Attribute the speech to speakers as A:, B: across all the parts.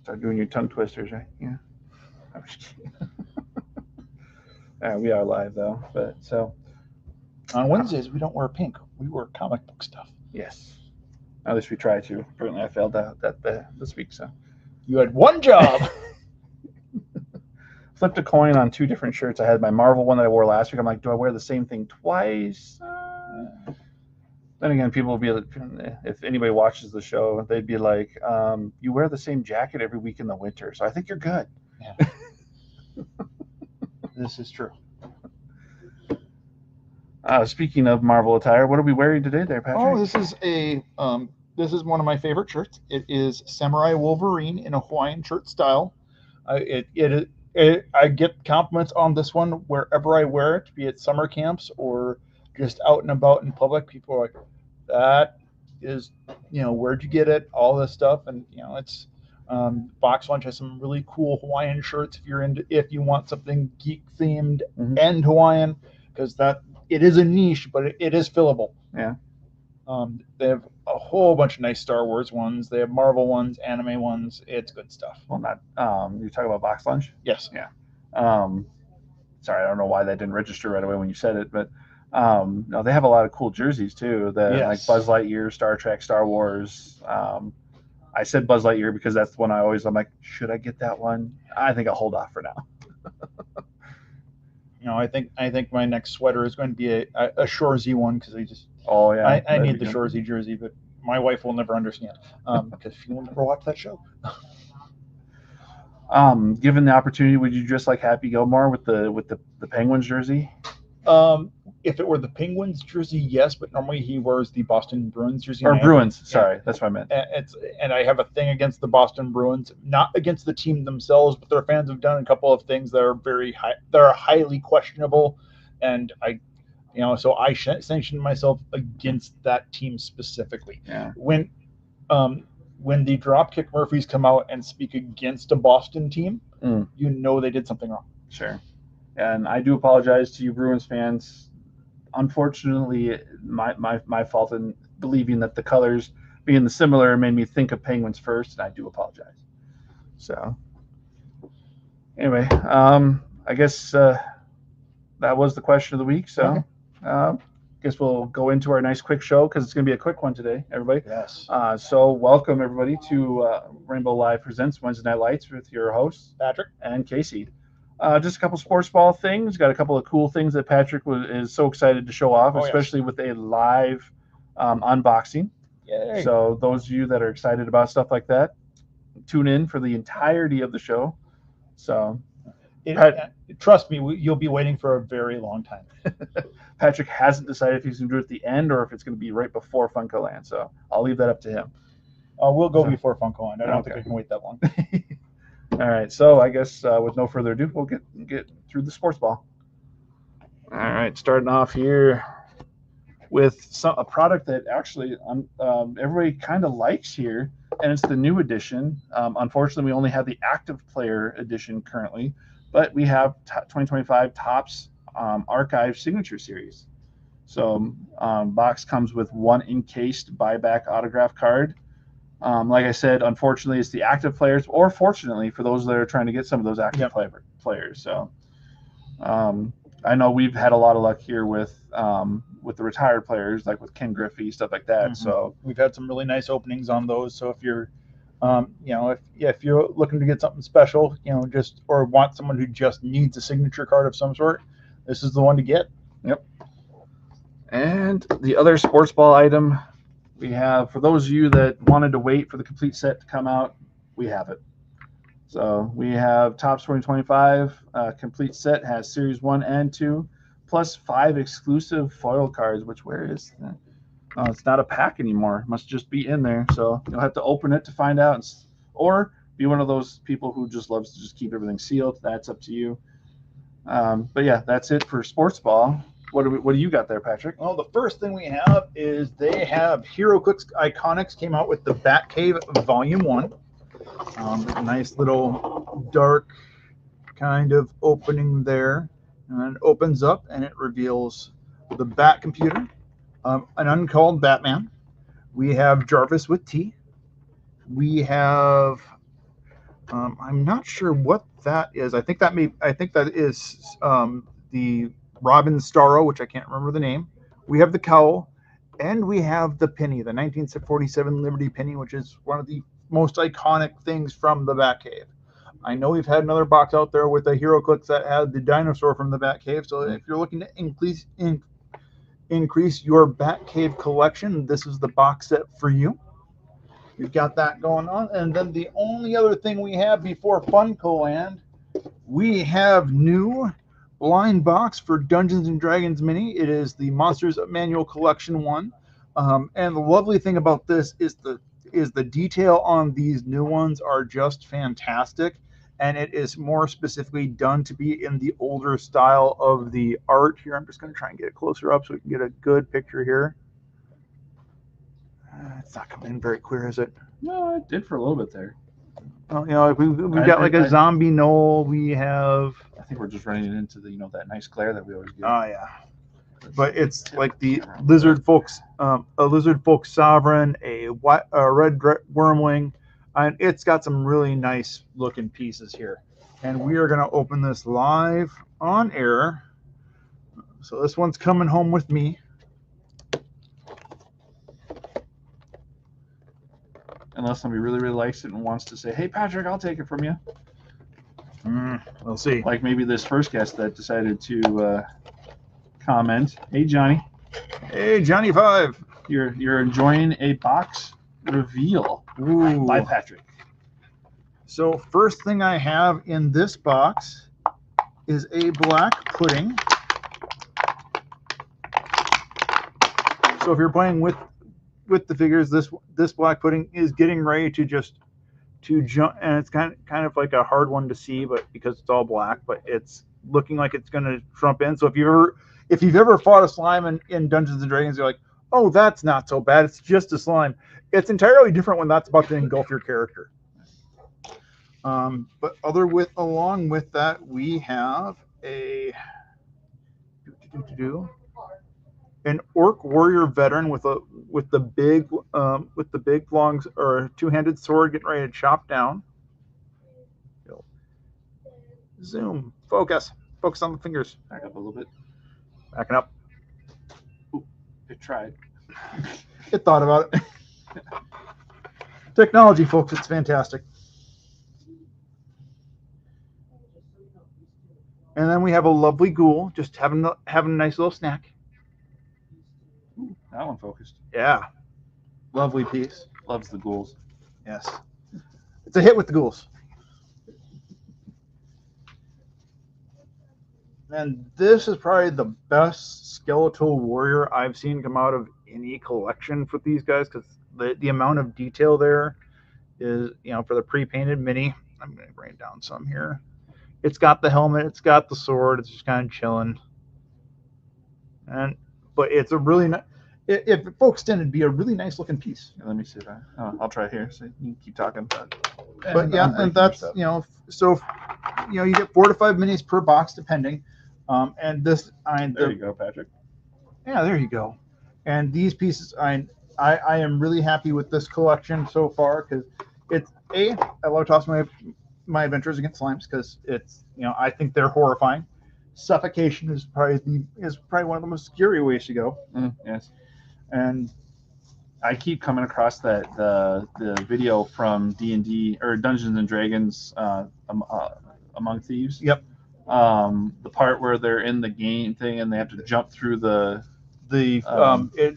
A: Start doing your tongue twisters, right? Yeah. I'm just kidding. We are live though, but so
B: On Wednesdays, we don't wear pink. We wear comic book stuff.
A: yes. At least we try to. Apparently, I failed out this week, so
B: You had one job.
A: flipped a coin on 2 different shirts. I had my Marvel one that I wore last week. I'm like, do I wear the same thing twice? Then again, people will be like, if anybody watches the show, they'd be like, you wear the same jacket every week in the winter, so I think you're good.
B: Yeah. This is true.
A: Speaking of Marvel attire, what are we wearing today, there, Patrick?
B: Oh, this is one of my favorite shirts. It is Samurai Wolverine in a Hawaiian shirt style. I get compliments on this one wherever I wear it, be it summer camps or just out and about in public. People are like, "That is, where'd you get it?" All this stuff, and it's Box Lunch has some really cool Hawaiian shirts if you want something geek themed and Hawaiian, because it is a niche, but it is fillable.
A: Yeah.
B: They have a whole bunch of nice Star Wars ones. They have Marvel ones, anime ones. It's good stuff.
A: Well, not. You're talking about Box Lunch?
B: Yes.
A: Yeah. Sorry, I don't know why that didn't register right away when you said it, but no, they have a lot of cool jerseys too. Like Buzz Lightyear, Star Trek, Star Wars. I said Buzz Lightyear because that's the one I'm like, should I get that one? I think I'll hold off for now.
B: I think my next sweater is going to be a Shorzy one because I need the Shorzy jersey, but my wife will never understand because she will never watch that show.
A: Given the opportunity, would you dress like Happy Gilmore with the Penguins jersey?
B: If it were the Penguins jersey, yes, but normally he wears the Boston Bruins jersey.
A: Or Bruins, sorry, that's what I meant.
B: And I have a thing against the Boston Bruins, not against the team themselves, but their fans have done a couple of things that are highly questionable, and so I sanctioned myself against that team specifically.
A: Yeah.
B: When the Dropkick Murphys come out and speak against a Boston team, they did something wrong.
A: Sure. And I do apologize to you Bruins fans. Unfortunately, my fault in believing that the colors being similar made me think of Penguins first, and I do apologize. So, anyway, I guess that was the question of the week. So, I guess we'll go into our nice quick show because it's going to be a quick one today, everybody.
B: Yes.
A: So, welcome everybody to Rainbow Live Presents Wednesday Night Lights with your hosts,
B: Patrick
A: and Casey. Just a couple sports ball things. Got a couple of cool things that Patrick is so excited to show off, especially with a live unboxing.
B: Yay.
A: So those of you that are excited about stuff like that, tune in for the entirety of the show. So,
B: trust me, you'll be waiting for a very long time.
A: Patrick hasn't decided if he's going to do it at the end or if it's going to be right before Funko Land. So I'll leave that up to him.
B: We'll go before Funko Land. I don't think I can wait that long.
A: All right, so I guess with no further ado, we'll get through the sports ball. All right, starting off here with a product that actually everybody kind of likes here, and it's the new edition. Unfortunately, we only have the active player edition currently, but we have 2025 Topps Archive Signature Series. So box comes with one encased buyback autograph card. Like I said, unfortunately, it's the active players, or fortunately for those that are trying to get some of those active players. So I know we've had a lot of luck here with the retired players, like with Ken Griffey, stuff like that. So
B: we've had some really nice openings on those. So if you're, if you're looking to get something special, or want someone who just needs a signature card of some sort, this is the one to get.
A: Yep. And the other sports ball item we have, for those of you that wanted to wait for the complete set to come out, we have it. So we have Topps 2025 complete set, has Series 1 and 2, plus 5 exclusive foil cards, which where is that? Oh, it's not a pack anymore. It must just be in there. So you'll have to open it to find out, or be one of those people who just loves to just keep everything sealed. That's up to you. But yeah, that's it for sports ball. What do you got there, Patrick?
B: Well, the first thing we have is they have HeroClix Iconics came out with the Batcave Volume 1. A nice little dark kind of opening there. And it opens up and it reveals the Bat computer, an uncalled Batman. We have Jarvis with T. We have I'm not sure what that is. I think that is the Robin Starro, which I can't remember the name. We have the cowl, and we have the penny, the 1947 Liberty penny, which is one of the most iconic things from the Batcave. I know we've had another box out there with a HeroClix that had the dinosaur from the Batcave. So if you're looking to increase your Batcave collection, this is the box set for you. We've got that going on. And then the only other thing we have before Funko Land, we have new blind box for Dungeons and Dragons Mini. It is the Monsters Manual Collection 1. And the lovely thing about this is the detail on these new ones are just fantastic. And it is more specifically done to be in the older style of the art here. I'm just going to try and get it closer up so we can get a good picture here. It's not coming in very clear, is it?
A: No, it did for a little bit there.
B: Well, you know, we've got like a zombie knoll. We have.
A: I think we're just running it into the that nice glare that we always get.
B: Oh yeah. But it's like the lizard folks, a lizard folk sovereign, a red wormling, and it's got some really nice looking pieces here. And we are going to open this live on air. So this one's coming home with me.
A: Unless somebody really, really likes it and wants to say, "Hey, Patrick, I'll take it from you."
B: We'll see.
A: Like maybe this first guest that decided to comment. Hey, Johnny.
B: Hey, Johnny 5.
A: You're enjoying a box reveal.
B: Ooh.
A: By Patrick.
B: So first thing I have in this box is a black pudding. So if you're playing with the figures, this black pudding is getting ready to jump, and it's kind of like a hard one to see, but because it's all black, but it's looking like it's going to jump in. So if you've ever fought a slime in Dungeons and Dragons, you're like, oh, that's not so bad. It's just a slime. It's entirely different when that's about to engulf your character. But along with that, we have an orc warrior veteran with the big long or two-handed sword getting ready to chop down. Zoom, focus on the fingers.
A: Back up a little bit.
B: Backing up.
A: Ooh, it tried.
B: It thought about it. Technology, folks, it's fantastic. And then we have a lovely ghoul just having a nice little snack.
A: Ooh, that one focused.
B: Yeah. Lovely piece.
A: Loves the ghouls.
B: Yes. It's a hit with the ghouls. And this is probably the best skeletal warrior I've seen come out of any collection for these guys, because the amount of detail there is, for the pre-painted mini. I'm going to bring it down some here. It's got the helmet, it's got the sword, it's just kind of chilling. But it's a really nice, if it focused in, it'd be a really nice looking piece.
A: Yeah, let me see if I'll try here. So you can keep talking.
B: But yeah, and that's, so, you get 4 to 5 minis per box depending. And this,
A: there you go, Patrick.
B: Yeah, there you go. And these pieces, I am really happy with this collection so far, because it's I love tossing my adventures against slimes, because it's, I think they're horrifying. Suffocation is probably one of the most scary ways to go.
A: Yes.
B: And
A: I keep coming across the video from D&D or Dungeons and Dragons Among Thieves.
B: Yep.
A: The part where they're in the game thing and they have to jump through the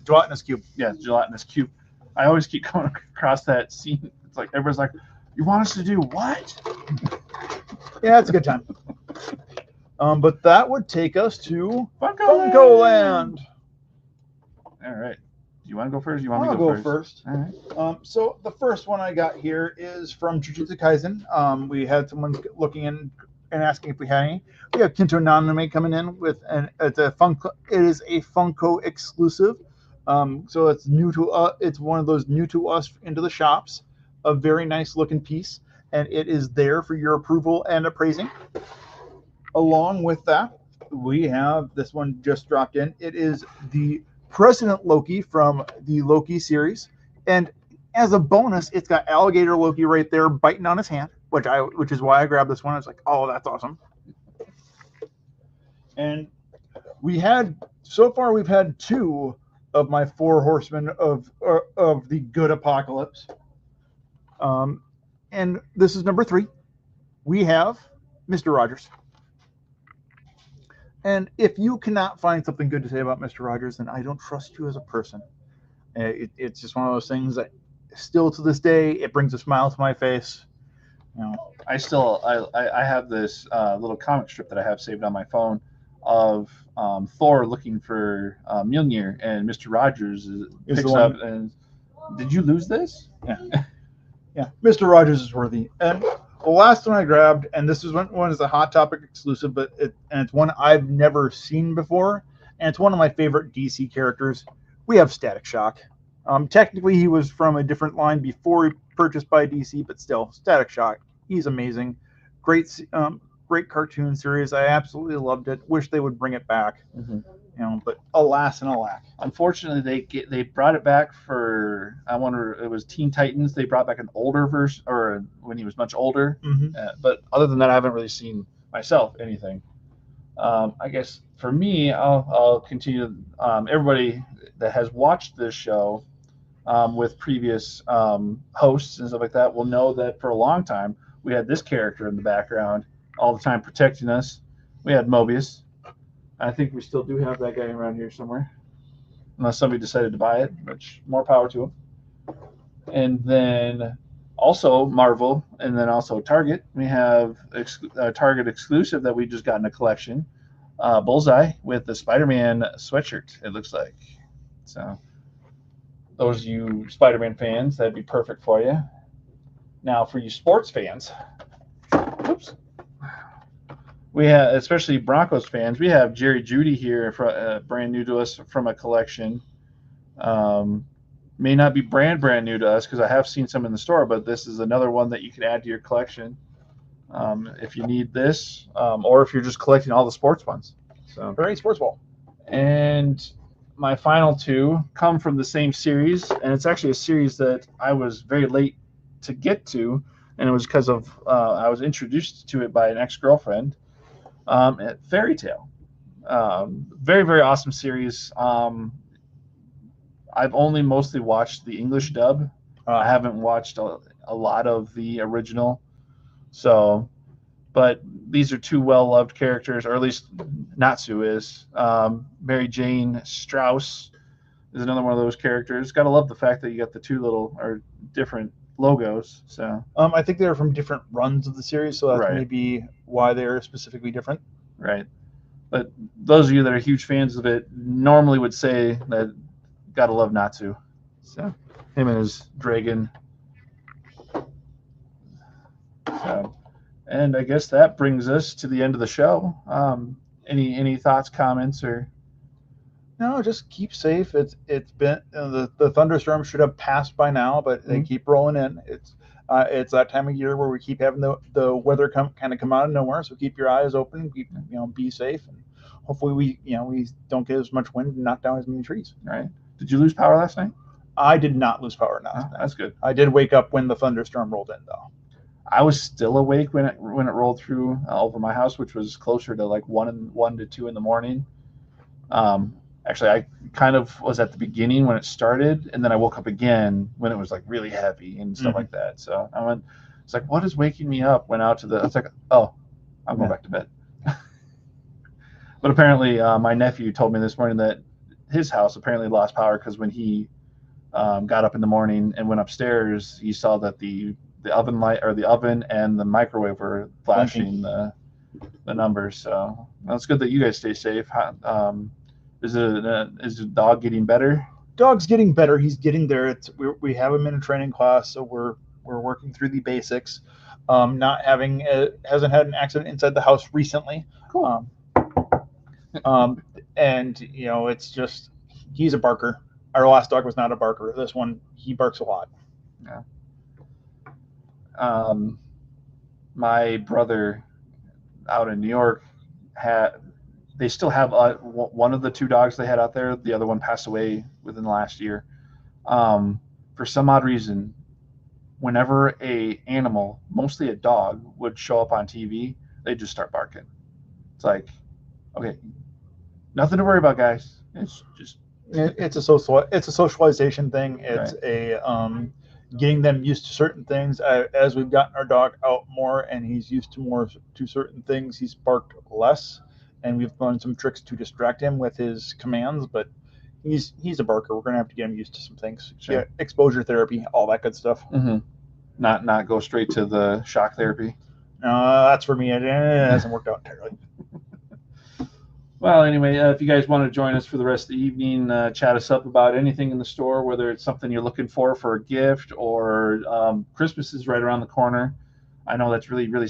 B: gelatinous cube.
A: Yeah, gelatinous cube. I always keep coming across that scene. It's like everybody's like, "You want us to do what?"
B: Yeah, it's a good time. But that would take us to
A: Funko
B: Land.
A: All right. Do you want to go first? You want me to
B: go first?
A: All right.
B: So the first one I got here is from Jujutsu Kaisen. We had someone looking in and asking if we had any. We have Kinto Naname coming in with it is a Funko exclusive. So it's new to it's one of those new to us into the shops. A very nice looking piece, and it is there for your approval and appraising. Along with that, we have this one just dropped in. It is the President Loki from the Loki series, and as a bonus, it's got Alligator Loki right there biting on his hand, which is why I grabbed this one. I was like, oh, that's awesome. And we've had 2 of my 4 horsemen of the good apocalypse. And this is number 3. We have Mr. Rogers. And if you cannot find something good to say about Mr. Rogers, then I don't trust you as a person. It's just one of those things that still to this day, it brings a smile to my face.
A: I have this little comic strip that I have saved on my phone of Thor looking for Mjolnir, and Mr. Rogers picks up. And did you lose this?
B: Yeah. Mr. Rogers is worthy. And the last one I grabbed, and this is one is a Hot Topic exclusive, but it's one I've never seen before, and it's one of my favorite DC characters. We have Static Shock. Technically, he was from a different line before he purchased by DC, but still, Static Shock. He's amazing. Great cartoon series. I absolutely loved it. Wish they would bring it back. But alas and alack.
A: Unfortunately, they brought it back for, I wonder, it was Teen Titans. They brought back an older version, or when he was much older. But other than that, I haven't really seen myself anything. I guess for me, I'll continue. Everybody that has watched this show with previous hosts and stuff like that will know that for a long time we had this character in the background all the time protecting us. We had Mobius. I think we still do have that guy around here somewhere, unless somebody decided to buy it, which more power to him. And then also Marvel, and then also Target. We have a Target exclusive that we just got in a collection, Bullseye with the Spider-Man sweatshirt, it looks like. So those of you Spider-Man fans, that'd be perfect for you. Now for you sports fans, whoops. We have, especially Broncos fans, we have Jerry Jeudy here, brand new to us from a collection. May not be brand new to us because I have seen some in the store, but this is another one that you can add to your collection if you need this, or if you're just collecting all the sports ones. So
B: very sports ball.
A: And my final 2 come from the same series, and it's actually a series that I was very late to get to, and it was because of I was introduced to it by an ex-girlfriend. Fairy Tale, very, very awesome series. I've only mostly watched the English dub. I haven't watched a lot of the original. So, but these are 2 well-loved characters, or at least Natsu is. Mary Jane Strauss is another one of those characters. Gotta love the fact that you got the 2 little or different logos. So
B: I think they're from different runs of the series, so that's maybe why they're specifically different.
A: Right. But those of you that are huge fans of it normally would say that gotta love Natsu. So him and his dragon. So, and I guess that brings us to the end of the show. Any thoughts, comments, or?
B: No, just keep safe. It's been the thunderstorm should have passed by now, but they keep rolling in. It's that time of year where we keep having the weather come out of nowhere. So keep your eyes open. Keep be safe, and hopefully we don't get as much wind and knock down as many trees.
A: Right. Did you lose power last night?
B: I did not lose power last night.
A: That's good.
B: I did wake up when the thunderstorm rolled in, though.
A: I was still awake when it rolled through over my house, which was closer to like 1 to 2 in the morning. Actually, I kind of was at the beginning when it started, and then I woke up again when it was like really heavy and stuff like that. So I went, it's like, what is waking me up? Went out to I was like, oh, I'm going back to bed. But apparently, my nephew told me this morning that his house apparently lost power because when he got up in the morning and went upstairs, he saw that the oven light, or the oven and the microwave were flashing the numbers. So it's good that you guys stay safe. Is the dog getting better?
B: Dog's getting better. He's getting there. We have him in a training class, so we're working through the basics. Hasn't had an accident inside the house recently.
A: Cool.
B: And it's just he's a barker. Our last dog was not a barker. This one, he barks a lot.
A: Yeah. My brother out in New York they still have one of the 2 dogs they had out there. The other one passed away within the last year. for some odd reason, whenever a animal, mostly a dog, would show up on TV, they just start barking. It's like, okay, nothing to worry about, guys. It's just
B: It's a socialization thing. It's
A: right.
B: a getting them used to certain things. As we've gotten our dog out more and he's used to more to certain things, he's barked less, and we've learned some tricks to distract him with his commands. But he's a barker. We're gonna have to get him used to some things.
A: Sure.
B: Yeah, exposure therapy, all that good stuff.
A: Mm-hmm. Not go straight to the shock therapy.
B: That's for me. It hasn't worked out entirely.
A: Well, anyway, if you guys want to join us for the rest of the evening, chat us up about anything in the store, whether it's something you're looking for a gift or Christmas is right around the corner. I know that's really, really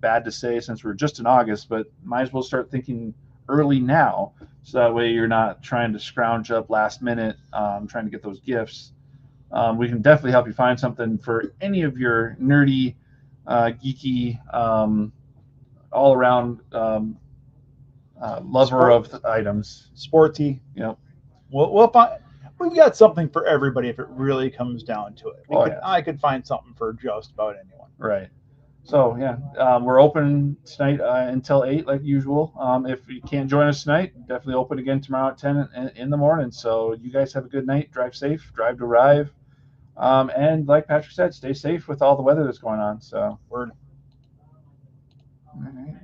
A: bad to say since we're just in August, but might as well start thinking early now, so that way you're not trying to scrounge up last minute, trying to get those gifts. We can definitely help you find something for any of your nerdy, geeky, all around lover of items.
B: Sporty.
A: Yep.
B: We'll find. We've got something for everybody if it really comes down to it. I could find something for just about anyone.
A: Right. So yeah, we're open tonight until 8 like usual. If you can't join us tonight, definitely open again tomorrow at 10 in the morning. So you guys have a good night. Drive safe. Drive to arrive. And like Patrick said, stay safe with all the weather that's going on. So
B: Word.
A: all right.